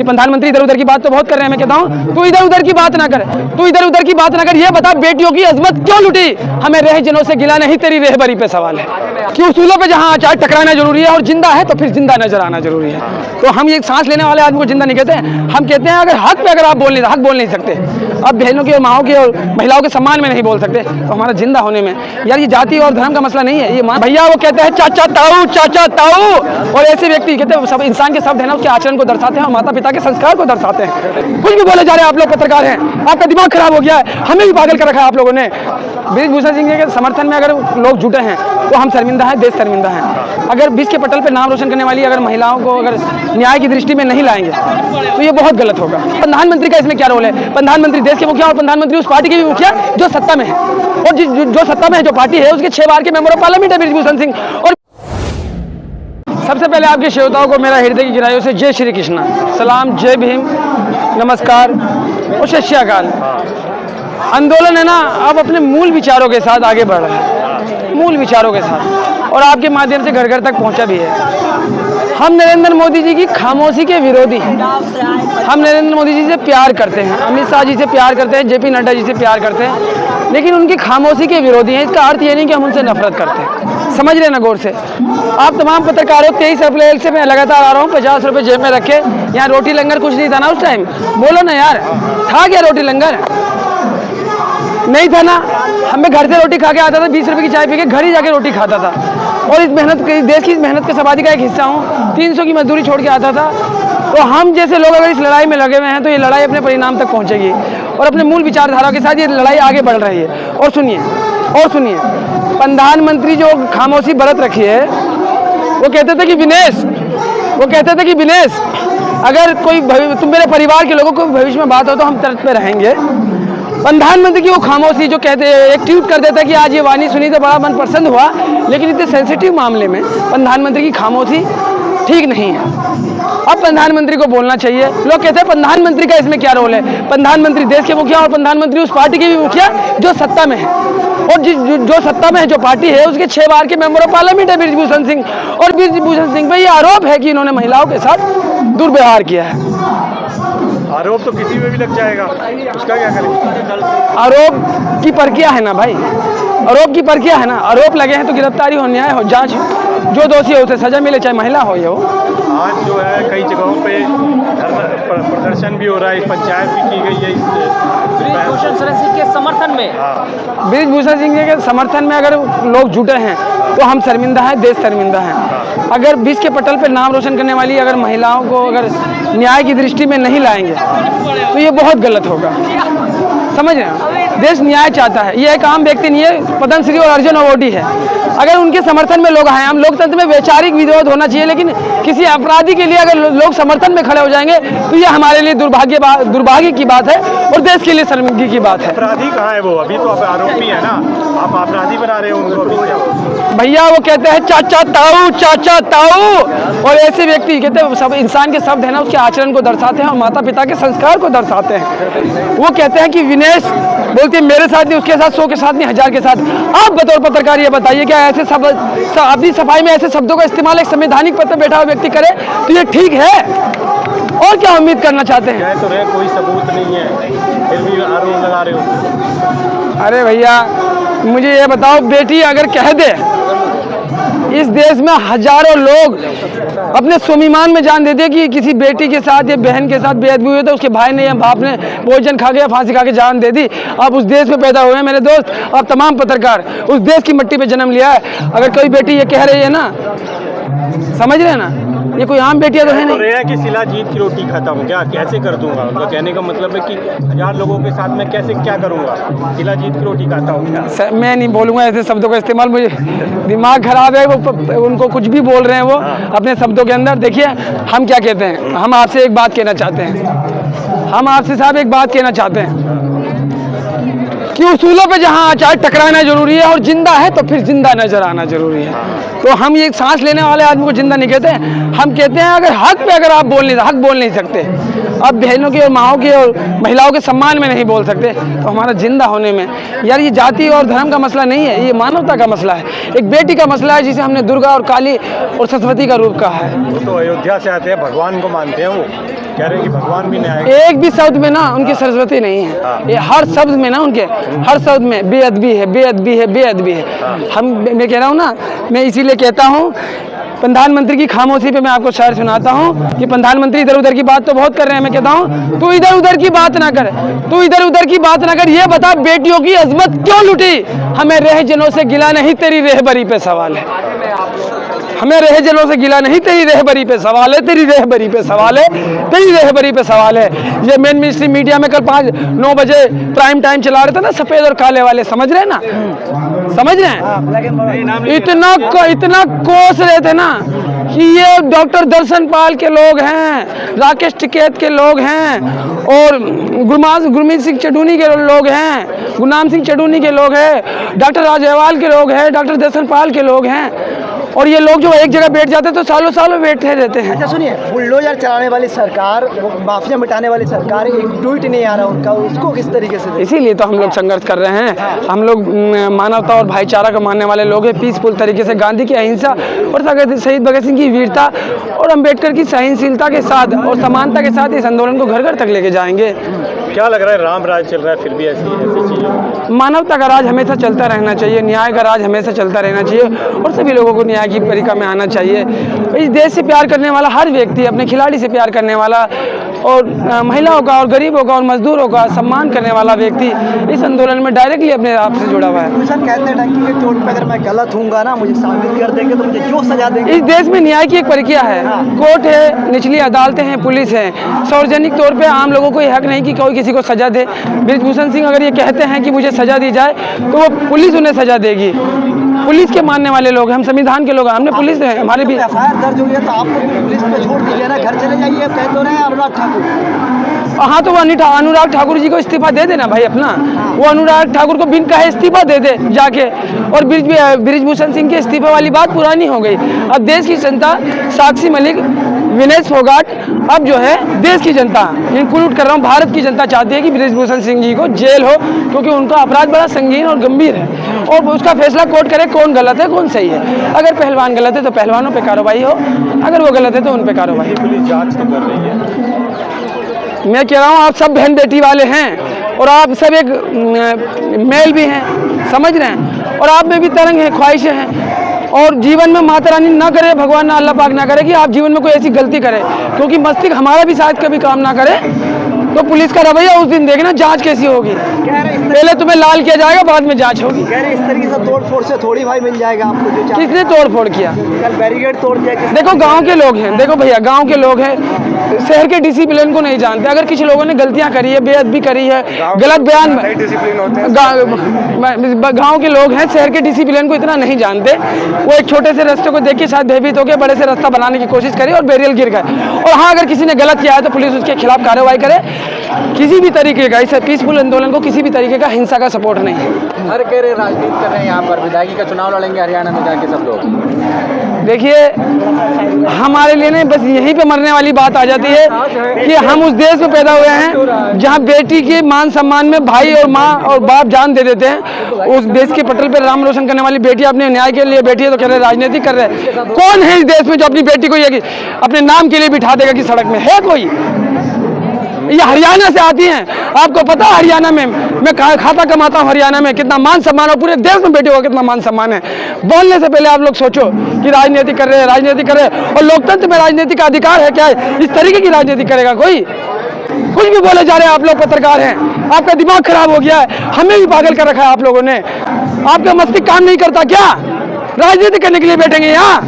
कि प्रधानमंत्री इधर उधर की बात तो बहुत कर रहे हैं। मैं कहता हूँ तू इधर उधर की बात ना कर, तू इधर उधर की बात ना कर, ये बता बेटियों की अजमत क्यों लुटी? हमें रह जनों से गिला नहीं, तेरी रहबरी पे सवाल है कि उसूलों पे जहाँ आचार टकराना जरूरी है और जिंदा है तो फिर जिंदा नजर आना जरूरी है। तो हम ये सांस लेने वाले आदमी को जिंदा नहीं कहते हैं, हम कहते हैं अगर हक पे अगर आप हक बोल नहीं सकते, अब बहनों के, माओं के और महिलाओं के सम्मान में नहीं बोल सकते, तो हमारा जिंदा होने में यार ये जाति और धर्म का मसला नहीं है। ये भैया वो कहते हैं चाचा ताऊ, और ऐसे व्यक्ति कहते हैं सब इंसान के शब्द है ना, उसके आचरण को दर्शाते हैं और माता पिता के संस्कार को दर्शाते हैं। कुछ भी बोले जा रहे हैं आप लोग, पत्रकार हैं, आपका दिमाग खराब हो गया है, हमें भी पागल कर रखा है आप लोगों ने। बृजभूषण सिंह के समर्थन में अगर लोग जुटे हैं तो हम शर्मिंदा हैं, देश शर्मिंदा है। अगर बीच के पटल पे नाम रोशन करने वाली अगर महिलाओं को अगर न्याय की दृष्टि में नहीं लाएंगे तो ये बहुत गलत होगा। प्रधानमंत्री का इसमें क्या रोल है? प्रधानमंत्री देश के मुखिया और प्रधानमंत्री उस पार्टी के भी मुखिया जो सत्ता में है, और जो सत्ता में है, जो पार्टी है, उसके 6 बार के मेंबर ऑफ पार्लियामेंट है बृजभूषण सिंह। और सबसे पहले आपके श्रोताओं को मेरा हृदय की गहराइयों से जय श्री कृष्णा, सलाम, जय भीम, नमस्कार और सत श्री अकाल। आंदोलन है ना, अब अपने मूल विचारों के साथ आगे बढ़ रहा है, मूल विचारों के साथ, और आपके माध्यम से घर घर तक पहुंचा भी है। हम नरेंद्र मोदी जी की खामोशी के विरोधी हैं। हम नरेंद्र मोदी जी से प्यार करते हैं, अमित शाह जी से प्यार करते हैं, जेपी नड्डा जी से प्यार करते हैं, लेकिन उनकी खामोशी के विरोधी हैं। इसका अर्थ ये नहीं कि हम उनसे नफरत करते हैं, समझ रहे ना गौर से। आप तमाम पत्रकारों, 23 अप्रैल से मैं लगातार आ रहा हूँ, 50 रुपये जेब में रखे, यहाँ रोटी लंगर कुछ नहीं था ना उस टाइम, बोलो ना यार, था क्या रोटी लंगर? नहीं था ना। हमें घर से रोटी खा के आता था, 20 रुपये की चाय पी के घर ही जाके रोटी खाता था, और इस मेहनत, देश की मेहनत के सबादी का एक हिस्सा हूँ। 300 की मजदूरी छोड़ के आता था। तो हम जैसे लोग अगर इस लड़ाई में लगे हुए हैं तो ये लड़ाई अपने परिणाम तक पहुँचेगी, और अपने मूल विचारधारा के साथ ये लड़ाई आगे बढ़ रही है। और सुनिए, प्रधानमंत्री जो खामोशी बरत रखी है, वो कहते थे कि विनेश अगर कोई तुम मेरे परिवार के लोगों को भविष्य में बात हो तो हम तरफ पे रहेंगे। प्रधानमंत्री की वो खामोशी जो कहते हैं, एक ट्वीट कर देता है कि आज ये वाणी सुनी तो बड़ा मन प्रसन्न हुआ, लेकिन इतने सेंसिटिव मामले में प्रधानमंत्री की खामोशी ठीक नहीं है। अब प्रधानमंत्री को बोलना चाहिए। लोग कहते हैं प्रधानमंत्री का इसमें क्या रोल है? प्रधानमंत्री देश के मुखिया और प्रधानमंत्री उस पार्टी के भी मुखिया जो सत्ता में है, और जो सत्ता में है, जो पार्टी है, उसके 6 बार के मेंबर ऑफ पार्लियामेंट है बृजभूषण सिंह। और बृजभूषण सिंह पे ये आरोप है कि इन्होंने महिलाओं के साथ दुर्व्यवहार किया है। आरोप तो किसी में भी लग जाएगा, उसका क्या करेंगे? आरोप की प्रक्रिया है ना भाई, आरोप की प्रक्रिया है ना। आरोप लगे हैं तो गिरफ्तारी हो, न्याय हो, जांच, जो दोषी है उसे सजा मिले, चाहे महिला हो या हो। आज जो है कई जगहों पे प्रदर्शन भी हो रहा है, पंचायत भी की गई है बृजभूषण सिंह के समर्थन में। बृजभूषण सिंह के समर्थन में अगर लोग जुटे हैं तो हम शर्मिंदा हैं, देश शर्मिंदा है। अगर बीच के पटल पे नाम रोशन करने वाली अगर महिलाओं को अगर न्याय की दृष्टि में नहीं लाएंगे तो ये बहुत गलत होगा, समझ रहे हैं। देश न्याय चाहता है, ये एक आम व्यक्ति नहीं है, पद्मश्री और अर्जुन अवार्डी है। अगर उनके समर्थन में लोग आए, हम लोकतंत्र में वैचारिक विरोध होना चाहिए, लेकिन किसी अपराधी के लिए अगर लोग समर्थन में खड़े हो जाएंगे तो ये हमारे लिए दुर्भाग्य की बात है और देश के लिए शर्मिंदगी की बात है। अपराधी कहाँ है वो? अभी तो आप आरोपी है ना, आप अपराधी बना रहे हो उनको अभी। भैया वो कहते हैं चाचा ताऊ, और ऐसे व्यक्ति कहते हैं सब इंसान के शब्द है ना, उसके आचरण को दर्शाते हैं और माता पिता के संस्कार को दर्शाते हैं। वो कहते हैं कि विनेश बोलती है मेरे साथ नहीं, उसके साथ, 100 के साथ नहीं, 1000 के साथ। आप बतौर पत्रकार ये बताइए, क्या ऐसे अपनी सफाई में ऐसे शब्दों का इस्तेमाल एक संवैधानिक पद पर बैठा हुआ व्यक्ति करे तो ये ठीक है? और क्या उम्मीद करना चाहते हैं? तो कोई सबूत नहीं है, फिर भी आरोप लगा रहे हो। अरे भैया मुझे ये बताओ, बेटी अगर कह दे, इस देश में हजारों लोग अपने स्वाभिमान में जान देते कि किसी बेटी के साथ या बहन के साथ बेअदबी हुई तो उसके भाई ने या बाप ने भोजन खा के या फांसी खा के जान दे दी। आप उस देश में पैदा हुए हैं मेरे दोस्त, आप तमाम पत्रकार उस देश की मिट्टी पे जन्म लिया है। अगर कोई बेटी ये कह रही है ना, समझ रहे हैं ना, ये कोई आम बेटियां तो है नहीं। रहे हैं कि शिलाजीत की रोटी खाता हूँ, क्या कैसे कर दूंगा? उनका कहने का मतलब है कि 1000 लोगों के साथ मैं कैसे क्या करूँगा? शिलाजीत की रोटी खाता हूँ क्या? मैं नहीं बोलूँगा ऐसे शब्दों का इस्तेमाल, मुझे दिमाग खराब है। वो उनको कुछ भी बोल रहे हैं वो अपने शब्दों के अंदर। देखिए हम क्या कहते हैं, हम आपसे एक बात कहना चाहते हैं, हम आपसे साहब एक बात कहना चाहते हैं कि उसूलों पे जहाँ आचार टकराना जरूरी है और जिंदा है तो फिर जिंदा नजर आना जरूरी है। तो हम ये सांस लेने वाले आदमी को जिंदा नहीं कहते, हम कहते हैं अगर हक पे अगर आप हक बोल नहीं सकते, अब बहनों की और माओं की और महिलाओं के सम्मान में नहीं बोल सकते, तो हमारा जिंदा होने में यार ये जाति और धर्म का मसला नहीं है, ये मानवता का मसला है, एक बेटी का मसला है जिसे हमने दुर्गा और काली और सरस्वती का रूप कहा है। वो तो अयोध्या से आते हैं, भगवान को मानते हैं, वो कह रहे हैं कि भगवान भी नहीं आएगा। एक भी शब्द में ना उनकी सरस्वती नहीं है, ये हर शब्द में ना उनके हर शब्द में बेअदबी है, बेअदबी है, बेअदबी है। मैं कह रहा हूँ ना, मैं इसीलिए कहता हूँ प्रधानमंत्री की खामोशी पे मैं आपको शायर सुनाता हूँ कि प्रधानमंत्री इधर उधर की बात तो बहुत कर रहे हैं, मैं कहता हूँ तू इधर उधर की बात ना कर, तू इधर उधर की बात ना कर, ये बता बेटियों की अजमत क्यों लुटी, हमें रहजनों से गिला नहीं तेरी रहबरी पे सवाल है, हमें रहजनों से गिला नहीं तेरी रहबरी पे सवाल है, तेरी रहबरी पे सवाल है, तेरी रहबरी पे सवाल है। ये मेन मिनिस्ट्री मीडिया में कल 9 बजे प्राइम टाइम चला रहे थे ना, सफेद और काले वाले, समझ रहे हैं ना, समझ रहे हैं, इतना कोस रहे थे ना कि ये डॉक्टर दर्शन पाल के लोग हैं, राकेश टिकैत के लोग हैं और गुरमीत सिंह चडूनी के लोग हैं, गुरनाम सिंह चडूनी के लोग हैं, डॉक्टर राजेवाल के लोग हैं, डॉक्टर दर्शन पाल के लोग हैं, और ये लोग जो एक जगह बैठ जाते हैं तो सालों सालों बैठे रहते हैं। अच्छा सुनिए, बुलडोजर चलाने वाली सरकार, वो माफिया मिटाने वाली सरकार, एक ट्वीट नहीं आ रहा उनका, उसको किस तरीके से देखें? इसीलिए तो हम लोग संघर्ष कर रहे हैं, हम लोग मानवता और भाईचारा को मानने वाले लोग हैं, पीसफुल तरीके से गांधी की अहिंसा और शहीद भगत सिंह की वीरता और अम्बेडकर की सहनशीलता के साथ और समानता के साथ इस आंदोलन को घर घर तक लेके जाएंगे। क्या लग रहा है, राम राज चल रहा है फिर भी ऐसी चीज़ें? मानवता का राज हमेशा चलता रहना चाहिए, न्याय का राज हमेशा चलता रहना चाहिए और सभी लोगों को न्याय की परिक्रमा में आना चाहिए। इस देश से प्यार करने वाला हर व्यक्ति, अपने खिलाड़ी से प्यार करने वाला और महिलाओं का और गरीबों का और मजदूरों का सम्मान करने वाला व्यक्ति इस आंदोलन में डायरेक्टली अपने आप से जुड़ा हुआ है। भूषण कहते हैं टंकी के चोट पे अगर मैं गलत हूँगा ना, मुझे साबित कर देंगे तो मुझे जो सजा देंगे। इस देश में न्याय की एक प्रक्रिया है, कोर्ट है, निचली अदालतें हैं, पुलिस है, सार्वजनिक तौर पे आम लोगों को यह हक नहीं कि कोई किसी को सजा दे। बृजभूषण सिंह अगर ये कहते हैं कि मुझे सजा दी जाए तो वो पुलिस उन्हें सजा देगी, पुलिस के मानने वाले लोग, हम संविधान के लोग, हमने पुलिस है, हमारे भी एफआईआर दर्ज हो गया तो आप लोग पुलिस पे छोड़ दीजिए ना, घर चले जाइए, कह तो रहे हैं अनुराग ठाकुर। हाँ तो वो अनुराग ठाकुर जी को इस्तीफा दे देना भाई अपना, वो अनुराग ठाकुर को बिन कहे इस्तीफा दे दे जाके, और बृजभूषण सिंह के इस्तीफे वाली बात पुरानी हो गई। अब देश की जनता, साक्षी मलिक, विनेश फोगाट, अब जो है देश की जनता, इंक्लूड कर रहा हूँ, भारत की जनता चाहती है कि बृजभूषण सिंह जी को जेल हो, क्योंकि उनका अपराध बड़ा संगीन और गंभीर है और उसका फैसला कोर्ट करे कौन गलत है कौन सही है। अगर पहलवान गलत है तो पहलवानों पे कार्रवाई हो, अगर वो गलत है तो उन पे कार्रवाई। पुलिस जांच तो कर रही है। मैं कह रहा हूँ आप सब बहन बेटी वाले हैं और आप सब एक मेल भी हैं, समझ रहे हैं, और आप में भी तरंग है, ख्वाहिशें हैं, और जीवन में माता रानी ना करे, भगवान ना, अल्लाह पाक ना करे कि आप जीवन में कोई ऐसी गलती करें, क्योंकि मस्तिष्क हमारा भी शायद कभी काम ना करे, तो पुलिस का रवैया उस दिन देखना जांच कैसी होगी। पहले तुम्हें लाल किया जाएगा, बाद में जांच होगी। कह रहे इस तरीके से तोड़ फोड़ से थोड़ी भाई मिल जाएगा आपको जो चाहिए। किसने तोड़ फोड़ किया? कल बैरिकेड तोड़ दिया। देखो गांव के लोग हैं, देखो भैया गांव के लोग हैं, शहर के डिसिप्लिन को नहीं जानते। अगर किसी लोगों ने गलतियां करी है, बेअदबी करी है, गलत बयान, गांव के लोग हैं, शहर के डिसिप्लिन को इतना नहीं जानते। वो एक छोटे से रास्ते को देख के शायद भयभीत होकर बड़े से रास्ता बनाने की कोशिश करी और बैरियर गिर गए। और हाँ, अगर किसी ने गलत किया है तो पुलिस उसके खिलाफ कार्रवाई करे। किसी भी तरीके का इस पीसफुल आंदोलन को किसी भी तरीके का हिंसा का सपोर्ट नहीं है। हर कह रहे राजनीति कर रहे हैं, यहाँ पर विधायकी का चुनाव लड़ेंगे हरियाणा में जाके सब लोग। देखिए हमारे लिए नहीं, बस यहीं पे मरने वाली बात आ जाती है कि हम उस देश में पैदा हुए हैं जहां बेटी के मान सम्मान में भाई और माँ और बाप जान दे देते हैं। उस देश के पटल पे नाम रोशन करने वाली बेटी अपने न्याय के लिए बैठी है तो कह रहे राजनीति कर रहे हैं। कौन है इस देश में जो अपनी बेटी को ये अपने नाम के लिए बिठा देगा कि सड़क में है कोई? ये हरियाणा से आती हैं, आपको पता है हरियाणा में मैं खाता कमाता हूँ, हरियाणा में कितना मान सम्मान और पूरे देश में बेटे को कितना मान सम्मान है। बोलने से पहले आप लोग सोचो कि राजनीति कर रहे हैं, राजनीति कर रहे हैं, और लोकतंत्र में राजनीति का अधिकार है क्या? इस तरीके की राजनीति करेगा कोई? कुछ भी बोले जा रहे हैं, आप लोग पत्रकार हैं, आपका दिमाग खराब हो गया है, हमें भी पागल कर रखा है आप लोगों ने। आपका मस्तिष्क काम नहीं करता क्या? राजनीति करने के लिए बैठेंगे यहाँ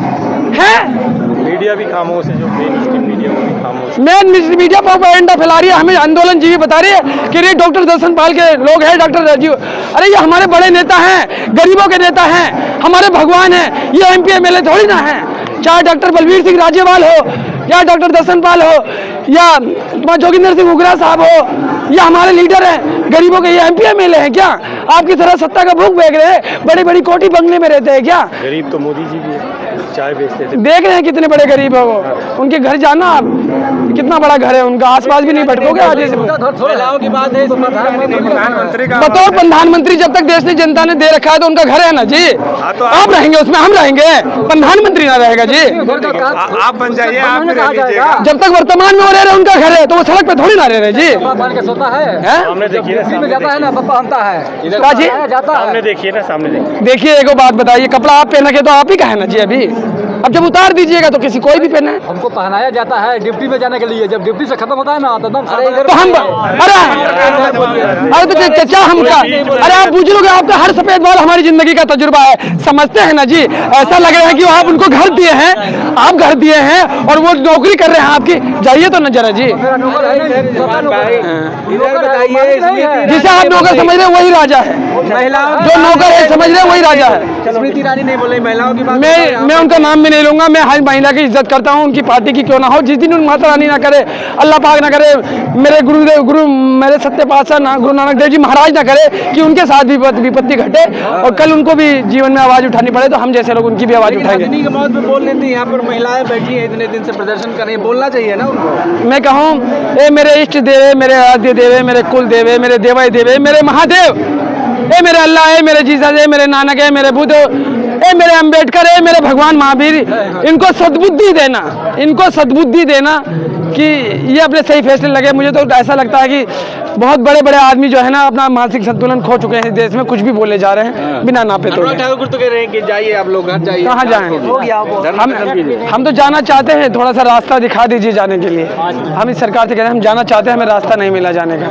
है? मीडिया भी खामोश है, जो मेन मीडिया वो भी खामोश है। मेन मीडिया प्रोपेगेंडा फैला रही है, हमें आंदोलन जीवी बता रही है कि ये डॉक्टर दर्शन पाल के लोग हैं, डॉक्टर राजीव, अरे ये हमारे बड़े नेता हैं, गरीबों के नेता हैं, हमारे भगवान हैं, ये MP MLA थोड़ी ना है। चाहे डॉक्टर बलबीर सिंह राजेवाल हो या डॉक्टर दर्शन पाल हो या जोगिंदर सिंह उगरा साहब हो, ये हमारे लीडर हैं, गरीबों के ये MP MLA हैं क्या? आपकी तरह सत्ता का भूख बेच रहे हैं, बड़ी बड़ी कोठी बंगले में रहते हैं क्या? गरीब तो मोदी जी भी है। चाय बेचते थे। देख रहे हैं कितने बड़े गरीब है वो, उनके घर जाना आप, कितना बड़ा घर है उनका, आसपास भी नहीं भटकोगे आगे से। महिलाओं की बात है, प्रधानमंत्री का बतौर प्रधानमंत्री जब तक देश ने जनता ने दे रखा है तो उनका घर है ना जी। तो आप रहेंगे उसमें, हम रहेंगे, प्रधानमंत्री ना रहेगा जी। आप बन जाइए, आप भी रह लीजिएगा। जब तक वर्तमान में वो रह रहे उनका घर है तो वो सड़क पे थोड़ी ना रह रहे जी। मान के सोता है, सामने देखिए ना, में जाता है ना, पप्पा हमता है का जी? जाता है। सामने देखिए ना, सामने देखिए। देखिए एक बात बताइए, कपड़ा आप पहना के तो आप ही का है ना जी अभी, अब जब उतार दीजिएगा तो किसी कोई भी पहना है। हमको पहनाया जाता है ड्यूटी में जाने के लिए, जब ड्यूटी से खत्म होता है ना तो एकदम तो हम अरे तो क्या हमका, अरे आप पूछ लोगे, आपका हर सफेद बाल हमारी जिंदगी का तजुर्बा है, समझते हैं ना जी। ऐसा लग रहा है कि आप उनको घर दिए हैं, आप घर दिए हैं और वो नौकरी कर रहे हैं आपकी, जाइए तो न जरा जी। जिसे आप नौकर समझ रहे हैं वही राजा है, जो नौकर है समझ रहे हैं वही राजा है। स्मृति ईरानी नहीं बोले महिलाओं की बात, मैं उनका नाम भी नहीं लूंगा, मैं हर महिला की इज्जत करता हूँ, उनकी पार्टी की क्यों ना हो। जिस दिन उन माता रानी ना करे, अल्लाह पाक ना करे, मेरे गुरु मेरे सत्य पातशाह ना गुरु नानक देव जी महाराज ना करे कि उनके साथ भी विपत्ति घटे और कल उनको भी जीवन में आवाज उठानी पड़े, तो हम जैसे लोग उनकी भी आवाज उठाएंगे। रजनी के मौत पे बोल लेती है, यहाँ पर महिलाएं बैठी हैं इतने दिन से प्रदर्शन कर रही हैं, बोलना चाहिए ना उनको। मैं कहूँ ए मेरे इष्ट देवे, मेरे आराध्य देवे, मेरे कुल देवे, मेरे देवाय देवे, मेरे महादेव, ए मेरे अल्लाह है, मेरे जीसस है, मेरे नानक है, मेरे बुद्ध, ए मेरे अंबेडकर है, मेरे भगवान महावीर, इनको सद्बुद्धि देना, इनको सद्बुद्धि देना कि ये अपने सही फैसले लगे। मुझे तो ऐसा लगता है कि बहुत बड़े बड़े आदमी जो है ना अपना मानसिक संतुलन खो चुके हैं इस देश में, कुछ भी बोले जा रहे हैं बिना नापे तोड़े। ठाकुर तो कह रहे हैं कि जाइए आप लोग घर जाइए, कहाँ जाएं? हम तो जाना चाहते हैं, थोड़ा सा रास्ता दिखा दीजिए जाने के लिए। हम इस सरकार से कह रहे हैं हम जाना चाहते हैं, हमें रास्ता नहीं मिला जाने का।